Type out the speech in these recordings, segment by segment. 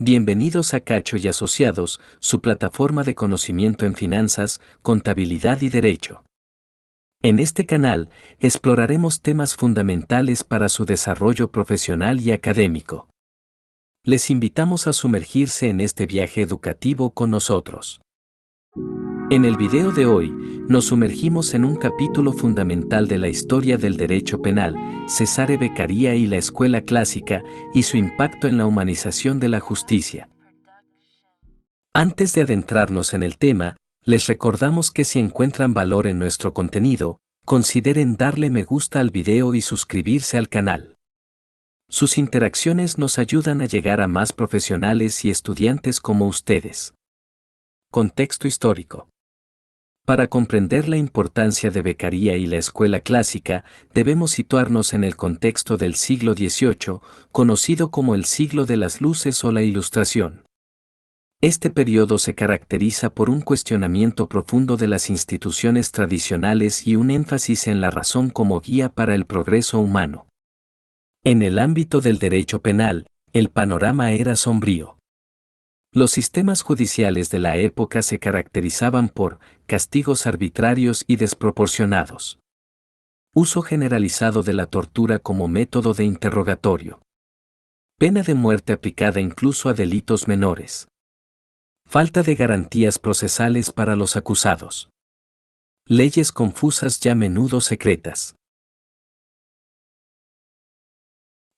Bienvenidos a Cacho y Asociados, su plataforma de conocimiento en finanzas, contabilidad y derecho. En este canal, exploraremos temas fundamentales para su desarrollo profesional y académico. Les invitamos a sumergirse en este viaje educativo con nosotros. En el video de hoy, nos sumergimos en un capítulo fundamental de la historia del derecho penal, Cesare Beccaria y la escuela clásica, y su impacto en la humanización de la justicia. Antes de adentrarnos en el tema, les recordamos que si encuentran valor en nuestro contenido, consideren darle me gusta al video y suscribirse al canal. Sus interacciones nos ayudan a llegar a más profesionales y estudiantes como ustedes. Contexto histórico. Para comprender la importancia de Beccaria y la escuela clásica, debemos situarnos en el contexto del siglo XVIII, conocido como el siglo de las luces o la Ilustración. Este periodo se caracteriza por un cuestionamiento profundo de las instituciones tradicionales y un énfasis en la razón como guía para el progreso humano. En el ámbito del derecho penal, el panorama era sombrío. Los sistemas judiciales de la época se caracterizaban por castigos arbitrarios y desproporcionados. Uso generalizado de la tortura como método de interrogatorio. Pena de muerte aplicada incluso a delitos menores. Falta de garantías procesales para los acusados. Leyes confusas y a menudo secretas.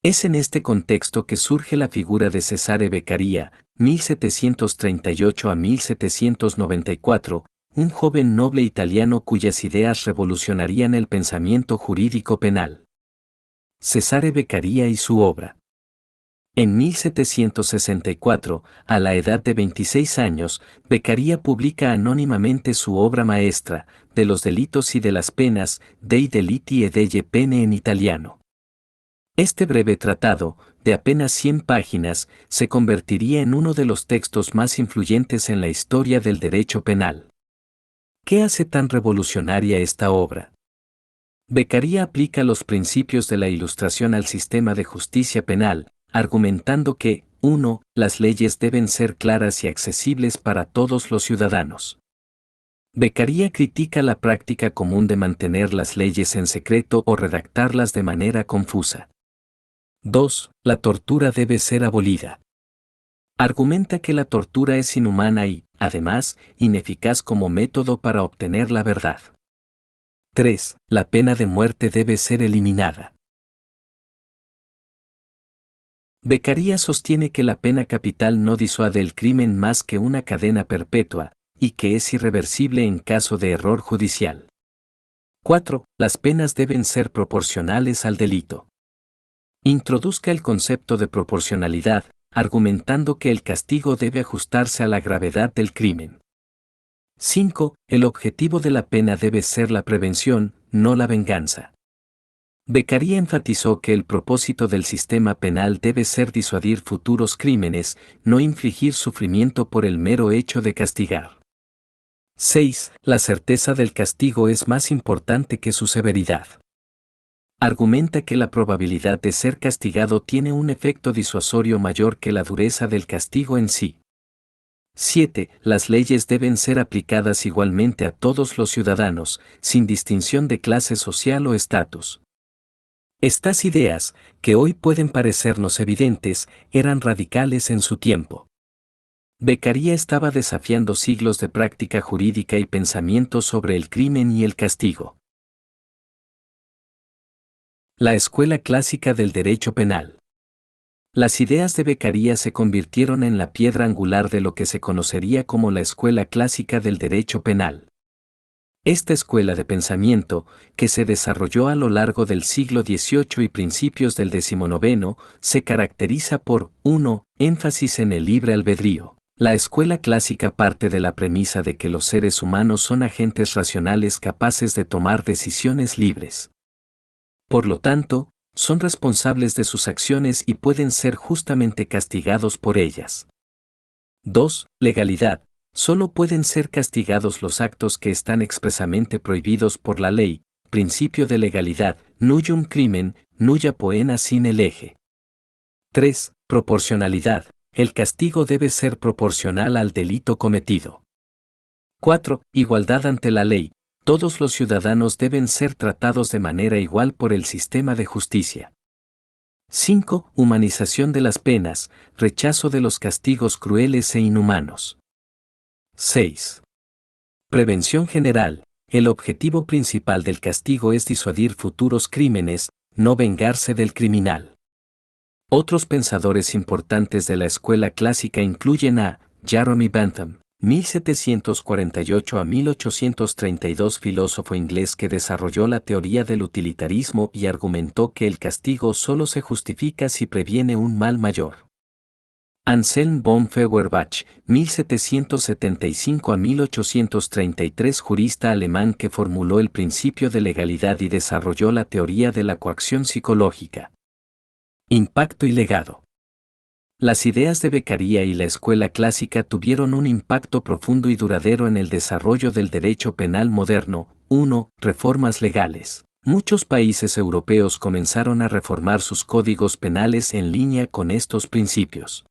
Es en este contexto que surge la figura de Cesare Beccaria, 1738 a 1794, un joven noble italiano cuyas ideas revolucionarían el pensamiento jurídico penal. Cesare Beccaria y su obra. En 1764, a la edad de 26 años, Beccaria publica anónimamente su obra maestra, De los delitos y de las penas, Dei delitti e delle pene en italiano. Este breve tratado, de apenas 100 páginas, se convertiría en uno de los textos más influyentes en la historia del derecho penal. ¿Qué hace tan revolucionaria esta obra? Beccaria aplica los principios de la Ilustración al sistema de justicia penal, argumentando que, 1. Las leyes deben ser claras y accesibles para todos los ciudadanos. Beccaria critica la práctica común de mantener las leyes en secreto o redactarlas de manera confusa. 2. La tortura debe ser abolida. Argumenta que la tortura es inhumana y, además, ineficaz como método para obtener la verdad. 3. La pena de muerte debe ser eliminada. Beccaria sostiene que la pena capital no disuade el crimen más que una cadena perpetua, y que es irreversible en caso de error judicial. 4. Las penas deben ser proporcionales al delito. Introduzca el concepto de proporcionalidad, argumentando que el castigo debe ajustarse a la gravedad del crimen. 5. El objetivo de la pena debe ser la prevención, no la venganza. Beccaria enfatizó que el propósito del sistema penal debe ser disuadir futuros crímenes, no infligir sufrimiento por el mero hecho de castigar. 6. La certeza del castigo es más importante que su severidad. Argumenta que la probabilidad de ser castigado tiene un efecto disuasorio mayor que la dureza del castigo en sí. 7. Las leyes deben ser aplicadas igualmente a todos los ciudadanos, sin distinción de clase social o estatus. Estas ideas, que hoy pueden parecernos evidentes, eran radicales en su tiempo. Beccaria estaba desafiando siglos de práctica jurídica y pensamiento sobre el crimen y el castigo. La escuela clásica del derecho penal. Las ideas de Beccaria se convirtieron en la piedra angular de lo que se conocería como la escuela clásica del derecho penal. Esta escuela de pensamiento, que se desarrolló a lo largo del siglo XVIII y principios del XIX, se caracteriza por 1. Énfasis en el libre albedrío. La escuela clásica parte de la premisa de que los seres humanos son agentes racionales capaces de tomar decisiones libres. Por lo tanto, son responsables de sus acciones y pueden ser justamente castigados por ellas. 2. Legalidad. Solo pueden ser castigados los actos que están expresamente prohibidos por la ley, principio de legalidad, nullum crimen, nulla poena sine lege. 3. Proporcionalidad. El castigo debe ser proporcional al delito cometido. 4. Igualdad ante la ley. Todos los ciudadanos deben ser tratados de manera igual por el sistema de justicia. 5. Humanización de las penas, rechazo de los castigos crueles e inhumanos. 6. Prevención general. El objetivo principal del castigo es disuadir futuros crímenes, no vengarse del criminal. Otros pensadores importantes de la escuela clásica incluyen a Jeremy Bentham, 1748 a 1832, filósofo inglés que desarrolló la teoría del utilitarismo y argumentó que el castigo solo se justifica si previene un mal mayor. Anselm von Feuerbach, 1775 a 1833, jurista alemán que formuló el principio de legalidad y desarrolló la teoría de la coacción psicológica. Impacto y legado. Las ideas de Beccaria y la escuela clásica tuvieron un impacto profundo y duradero en el desarrollo del derecho penal moderno. 1. Reformas legales. Muchos países europeos comenzaron a reformar sus códigos penales en línea con estos principios.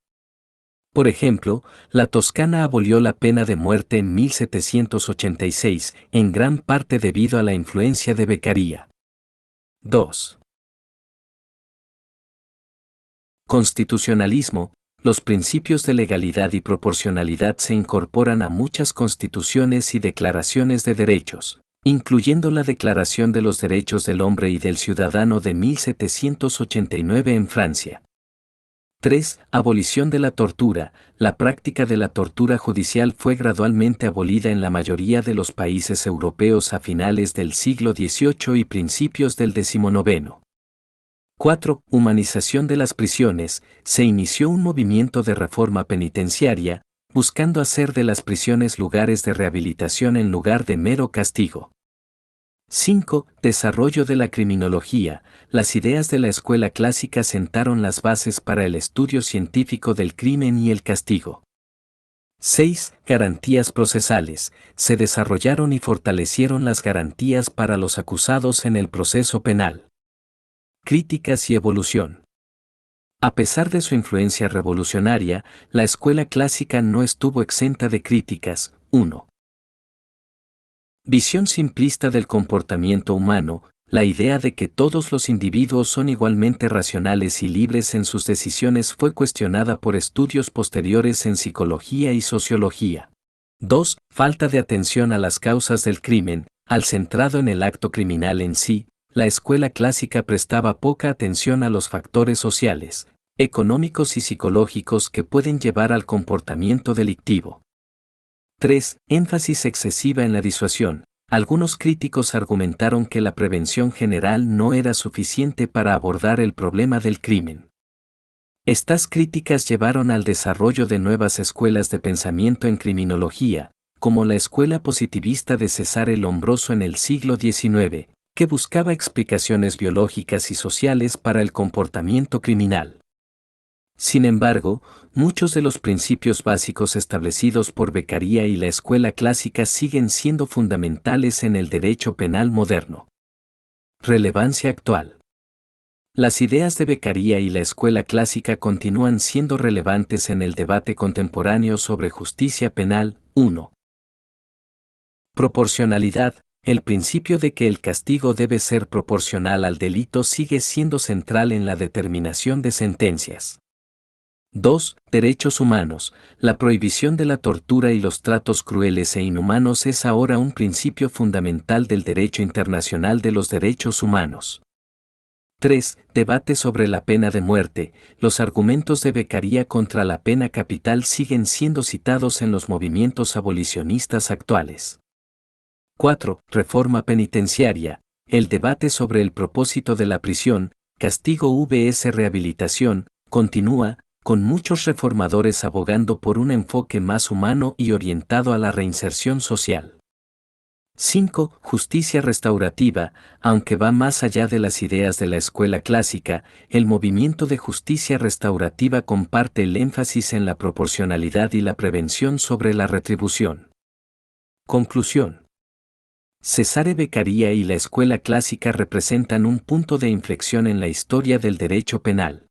Por ejemplo, la Toscana abolió la pena de muerte en 1786, en gran parte debido a la influencia de Beccaria. 2. Constitucionalismo. Los principios de legalidad y proporcionalidad se incorporan a muchas constituciones y declaraciones de derechos, incluyendo la Declaración de los Derechos del Hombre y del Ciudadano de 1789 en Francia. 3. Abolición de la tortura. La práctica de la tortura judicial fue gradualmente abolida en la mayoría de los países europeos a finales del siglo XVIII y principios del XIX. 4. Humanización de las prisiones. Se inició un movimiento de reforma penitenciaria, buscando hacer de las prisiones lugares de rehabilitación en lugar de mero castigo. 5. Desarrollo de la criminología. Las ideas de la escuela clásica sentaron las bases para el estudio científico del crimen y el castigo. 6. Garantías procesales. Se desarrollaron y fortalecieron las garantías para los acusados en el proceso penal. Críticas y evolución. A pesar de su influencia revolucionaria, la escuela clásica no estuvo exenta de críticas. 1. Visión simplista del comportamiento humano. La idea de que todos los individuos son igualmente racionales y libres en sus decisiones fue cuestionada por estudios posteriores en psicología y sociología. 2. Falta de atención a las causas del crimen. Al centrado en el acto criminal en sí, la escuela clásica prestaba poca atención a los factores sociales, económicos y psicológicos que pueden llevar al comportamiento delictivo. 3. Énfasis excesiva en la disuasión. Algunos críticos argumentaron que la prevención general no era suficiente para abordar el problema del crimen. Estas críticas llevaron al desarrollo de nuevas escuelas de pensamiento en criminología, como la escuela positivista de Cesare Lombroso en el siglo XIX, que buscaba explicaciones biológicas y sociales para el comportamiento criminal. Sin embargo, muchos de los principios básicos establecidos por Beccaria y la escuela clásica siguen siendo fundamentales en el derecho penal moderno. Relevancia actual. Las ideas de Beccaria y la escuela clásica continúan siendo relevantes en el debate contemporáneo sobre justicia penal. 1. Proporcionalidad. El principio de que el castigo debe ser proporcional al delito sigue siendo central en la determinación de sentencias. 2. Derechos humanos. La prohibición de la tortura y los tratos crueles e inhumanos es ahora un principio fundamental del derecho internacional de los derechos humanos. 3. Debate sobre la pena de muerte. Los argumentos de Beccaria contra la pena capital siguen siendo citados en los movimientos abolicionistas actuales. 4. Reforma penitenciaria. El debate sobre el propósito de la prisión, castigo vs rehabilitación, continúa, con muchos reformadores abogando por un enfoque más humano y orientado a la reinserción social. 5. Justicia restaurativa. Aunque va más allá de las ideas de la escuela clásica, el movimiento de justicia restaurativa comparte el énfasis en la proporcionalidad y la prevención sobre la retribución. Conclusión. Cesare Beccaria y la escuela clásica representan un punto de inflexión en la historia del derecho penal.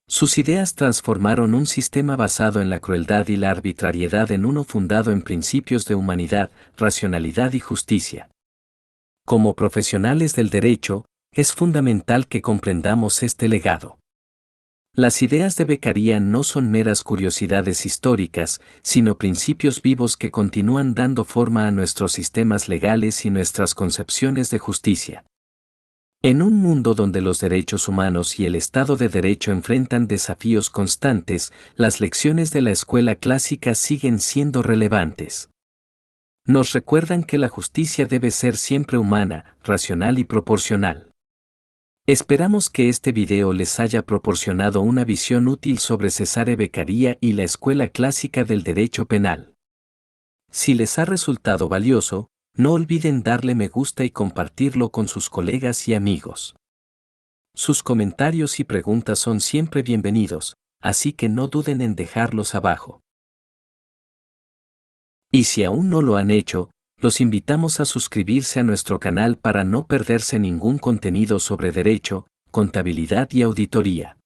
Sus ideas transformaron un sistema basado en la crueldad y la arbitrariedad en uno fundado en principios de humanidad, racionalidad y justicia. Como profesionales del derecho, es fundamental que comprendamos este legado. Las ideas de Beccaria no son meras curiosidades históricas, sino principios vivos que continúan dando forma a nuestros sistemas legales y nuestras concepciones de justicia. En un mundo donde los derechos humanos y el Estado de Derecho enfrentan desafíos constantes, las lecciones de la escuela clásica siguen siendo relevantes. Nos recuerdan que la justicia debe ser siempre humana, racional y proporcional. Esperamos que este video les haya proporcionado una visión útil sobre Cesare Beccaria y la escuela clásica del derecho penal. Si les ha resultado valioso, no olviden darle me gusta y compartirlo con sus colegas y amigos. Sus comentarios y preguntas son siempre bienvenidos, así que no duden en dejarlos abajo. Y si aún no lo han hecho, los invitamos a suscribirse a nuestro canal para no perderse ningún contenido sobre derecho, contabilidad y auditoría.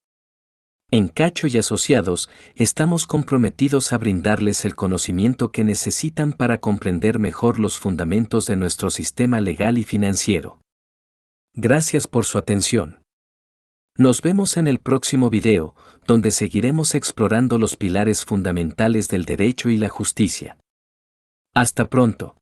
En Cacho y Asociados, estamos comprometidos a brindarles el conocimiento que necesitan para comprender mejor los fundamentos de nuestro sistema legal y financiero. Gracias por su atención. Nos vemos en el próximo video, donde seguiremos explorando los pilares fundamentales del derecho y la justicia. Hasta pronto.